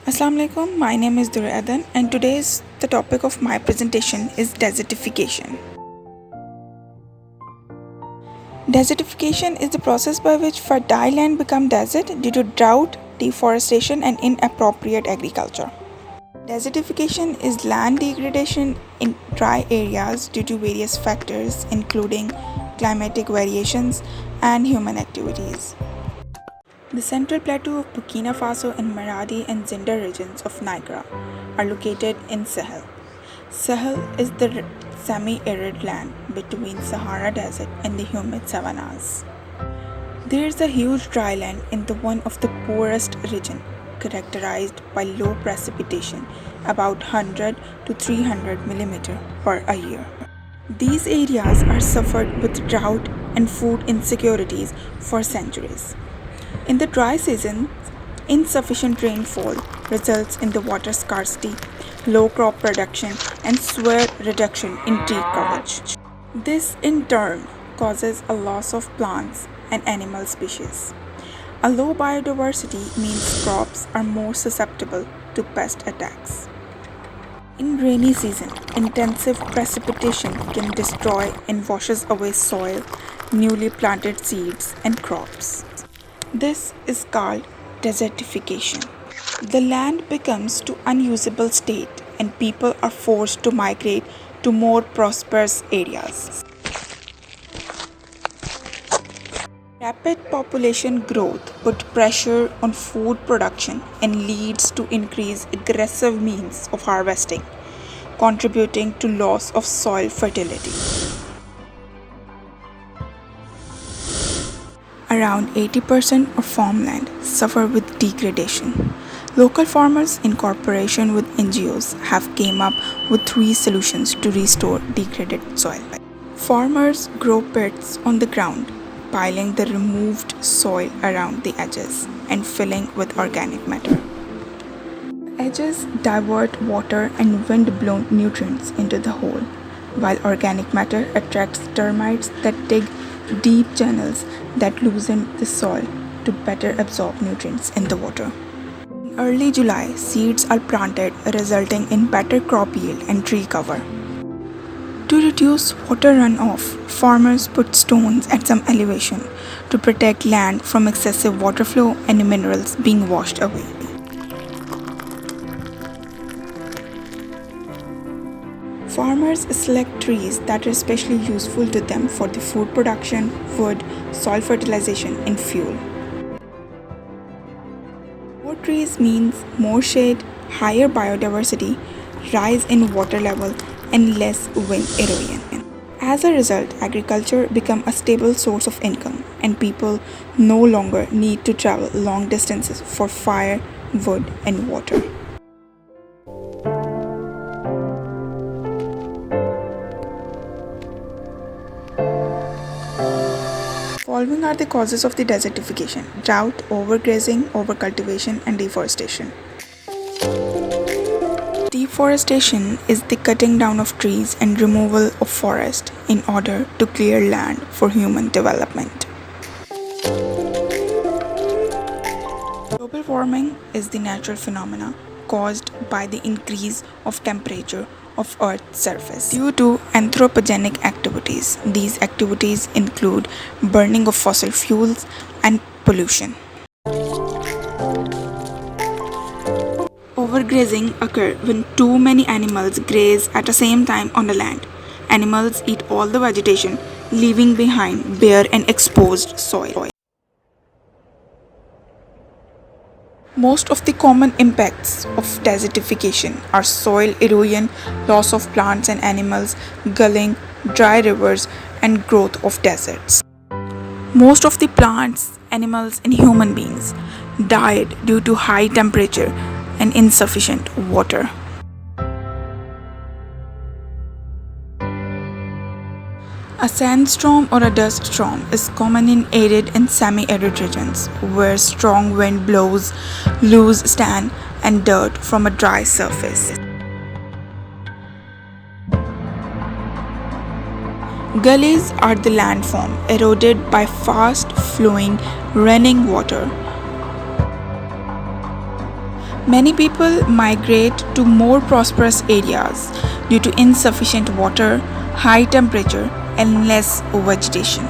Assalamu alaikum, my name is Duradan and today's the topic of my presentation is desertification. Desertification is the process by which fertile land becomes desert due to drought, deforestation and inappropriate agriculture. Desertification is land degradation in dry areas due to various factors including climatic variations and human activities. The central plateau of Burkina Faso and Maradi and Zinder regions of Niger are located in Sahel. Sahel is the semi-arid land between Sahara Desert and the humid savannas. There is a huge dry land in the one of the poorest region, characterized by low precipitation, about 100 to 300 mm per a year. These areas are suffered with drought and food insecurities for centuries. In the dry season, insufficient rainfall results in the water scarcity, low crop production, and severe reduction in tree coverage. This in turn causes a loss of plants and animal species. A low biodiversity means crops are more susceptible to pest attacks. In rainy season, intensive precipitation can destroy and washes away soil, newly planted seeds, and crops. This is called desertification. The land becomes to unusable state and people are forced to migrate to more prosperous areas. Rapid population growth put pressure on food production and leads to increased aggressive means of harvesting, contributing to loss of soil fertility. Around 80% of farmland suffer with degradation. Local farmers in cooperation with NGOs have came up with 3 solutions to restore degraded soil. Farmers grow pits on the ground, piling the removed soil around the edges and filling with organic matter. Edges divert water and wind-blown nutrients into the hole, while organic matter attracts termites that dig deep channels that loosen the soil to better absorb nutrients in the water. In early July, seeds are planted, resulting in better crop yield and tree cover. To reduce water runoff, farmers put stones at some elevation to protect land from excessive water flow and minerals being washed away. Farmers select trees that are especially useful to them for the food production, wood, soil fertilization, and fuel. More trees means more shade, higher biodiversity, rise in water level, and less wind erosion. As a result, agriculture becomes a stable source of income, and people no longer need to travel long distances for fire, wood, and water. Following are the causes of the desertification: drought, overgrazing, overcultivation, and deforestation. Deforestation is the cutting down of trees and removal of forest in order to clear land for human development. Global warming is the natural phenomena caused by the increase of temperature of Earth's surface due to anthropogenic activities. These activities include burning of fossil fuels and pollution. Overgrazing occurs when too many animals graze at the same time on the land. Animals eat all the vegetation, leaving behind bare and exposed soil. Most of the common impacts of desertification are soil erosion, loss of plants and animals, gulling, dry rivers, and growth of deserts. Most of the plants, animals, and human beings died due to high temperature and insufficient water. A sandstorm or a dust storm is common in arid and semi-arid regions where strong wind blows loose sand and dirt from a dry surface. Gullies are the landform eroded by fast flowing running water. Many people migrate to more prosperous areas due to insufficient water, high temperature, and less vegetation.